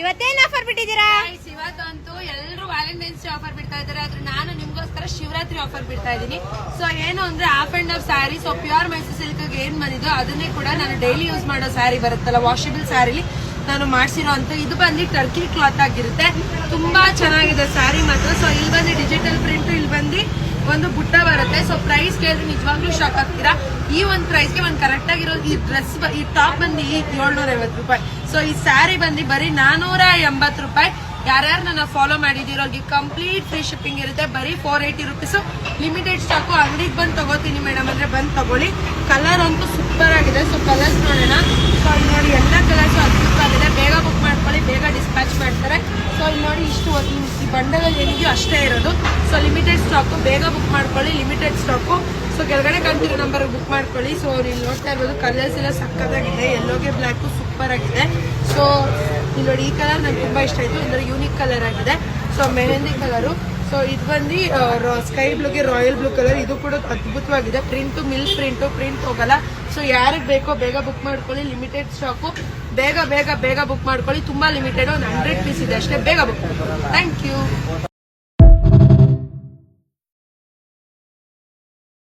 ಇವತ್ತೇನ್ offer ಬಿಟ್ಟಿದ್ದೀರಾ? ಇವತ್ತಂತೂ ಎಲ್ಲರೂ Valentine's day offer ಬಿಡ್ತಾ ಇದ್ದಾರೆ. ಆದ್ರೆ ನಾನು ನಿಮ್ಗೋಸ್ಕರ ಶಿವರಾತ್ರಿ ಆಫರ್ ಬಿಡ್ತಾ ಇದ್ದೀನಿ. ಸೊ ಏನು ಅಂದ್ರೆ half and half sari. So pure Mysuru silk ಏನ್ ಬಂದಿದ್ದು ಅದನ್ನೇ ಕೂಡ ನಾನು ಡೈಲಿ ಯೂಸ್ ಮಾಡೋ ಸ್ಯಾರಿ ಬರುತ್ತಲ್ಲ, ವಾಷಬಲ್ ಸ್ಯಾರಿಲಿ ನಾನು ಮಾಡ್ಸಿರೋ ಅಂತ. ಇದು ಬಂದು ಟರ್ಕಿ ಕ್ಲಾತ್ ಆಗಿರುತ್ತೆ. ತುಂಬಾ ಚೆನ್ನಾಗಿದೆ ಸ್ಯಾರಿ ಮಾತ್ರ. ಸೊ ಇಲ್ಲಿ ಬಂದು ಡಿಜಿಟಲ್ ಪ್ರಿಂಟ್, ಇಲ್ಲಿ ಬಂದು ಒಂದು ಬುಟ್ಟ ಬರುತ್ತೆ. ಸೊ ಪ್ರೈಸ್ ಕೇಳಿದ್ರೆ ನಿಜವಾಗ್ಲೂ ಶಾಕ್ ಆಗ್ತೀರಾ. ಈ ಒಂದು ಪ್ರೈಸ್ಗೆ ಒಂದು ಕರೆಕ್ಟ್ ಆಗಿರೋ ಈ ಡ್ರೆಸ್, ಈ ಟಾಪ್ ಬಂದು 750 ರೂಪಾಯಿ. ಸೊ ಈ ಸ್ಯಾರಿ ಬಂದು ಬರೀ 480 ರೂಪಾಯಿ. ಯಾರ್ಯಾರು ನನ್ನ ಫಾಲೋ ಮಾಡಿದಿರೋ ಅವ್ರಿಗೆ ಕಂಪ್ಲೀಟ್ ಫ್ರೀ ಶಿಪ್ಪಿಂಗ್ ಇರುತ್ತೆ. ಬರೀ 480 ರುಪೀಸ್. Limited stock. ಅಂಗಡಿಗೆ ಬಂದು ತಗೋತೀನಿ ಮೇಡಮ್ ಅಂದ್ರೆ ಬಂದು ತಗೊಳ್ಳಿ. ಕಲರ್ ಅಂತೂ ಸೂಪರ್ ಆಗಿದೆ. ಸೊ ಕಲರ್ಸ್ ನೋಡೋಣ. ಸೊ ಇಲ್ಲಿ ನೋಡಿ ಎಲ್ಲ ಕಲರ್ಸ್ ಅದ್ಭುತವಾಗಿದೆ. ಬೇಗ ಬುಕ್ ಮಾಡ್ಕೊಳ್ಳಿ, ಬೇಗ ಡಿಸ್ಪ್ಯಾಚ್ ಮಾಡ್ತಾರೆ. ಸೊ ಇಲ್ಲಿ ನೋಡಿ ಇಷ್ಟು ಈ ಬಂಡಲಲ್ಲಿ ಏನಿದೆಯೋ ಅಷ್ಟೇ ಇರೋದು. ಸೊ ಲಿಮಿಟೆಡ್ ಸ್ಟಾಕು, ಬೇಗ ಬುಕ್ ಮಾಡ್ಕೊಳ್ಳಿ, ಲಿಮಿಟೆಡ್ ಸ್ಟಾಕು. ಸೊ ಕೆಳಗಡೆ ಕಾಣ್ತಿರೋ ನಂಬರ್ ಬುಕ್ ಮಾಡ್ಕೊಳ್ಳಿ. ಸೊ ಇಲ್ಲಿ ನೋಡ್ತಾ ಇರ್ಬೋದು ಕಲರ್ಸ್ ಎಲ್ಲ ಸಕ್ಕತ್ತಾಗಿದೆ. ಯೆಲ್ಲೋಗೆ ಬ್ಲ್ಯಾಕು ಸೂಪರ್ ಆಗಿದೆ. ಸೊ ಇಲ್ಲಿ ನೋಡಿ ಈ ಕಲರ್ ನಂಗೆ ತುಂಬಾ ಇಷ್ಟ ಆಯ್ತು. ಅಂದ್ರೆ ಯೂನಿಕ್ ಕಲರ್ ಆಗಿದೆ. So mehndi colour. ಸೊ ಇದು ಬಂದು ಸ್ಕೈ ಬ್ಲೂಗೆ ರಾಯಲ್ ಬ್ಲೂ ಕಲರ್. ಇದು ಕೂಡ ಅದ್ಭುತವಾಗಿದೆ. ಪ್ರಿಂಟು ಮಿಲ್ಕ್ ಪ್ರಿಂಟ್ ಹೋಗಲ್ಲ. ಸೊ ಯಾರಿಗೆ ಬೇಕೋ ಬೇಗ ಬುಕ್ ಮಾಡ್ಕೊಳ್ಳಿ, ಲಿಮಿಟೆಡ್ ಸ್ಟಾಕು. ಬೇಗ ಬೇಗ ಬೇಗ ಬುಕ್ ಮಾಡ್ಕೊಳ್ಳಿ. ತುಂಬಾ ಲಿಮಿಟೆಡ್, ಒಂದು 100 ಪೀಸ್ ಇದೆ ಅಷ್ಟೇ. ಬೇಗ ಬುಕ್ ಮಾಡ್ಕೊಳ್ಳಿ. Thank you.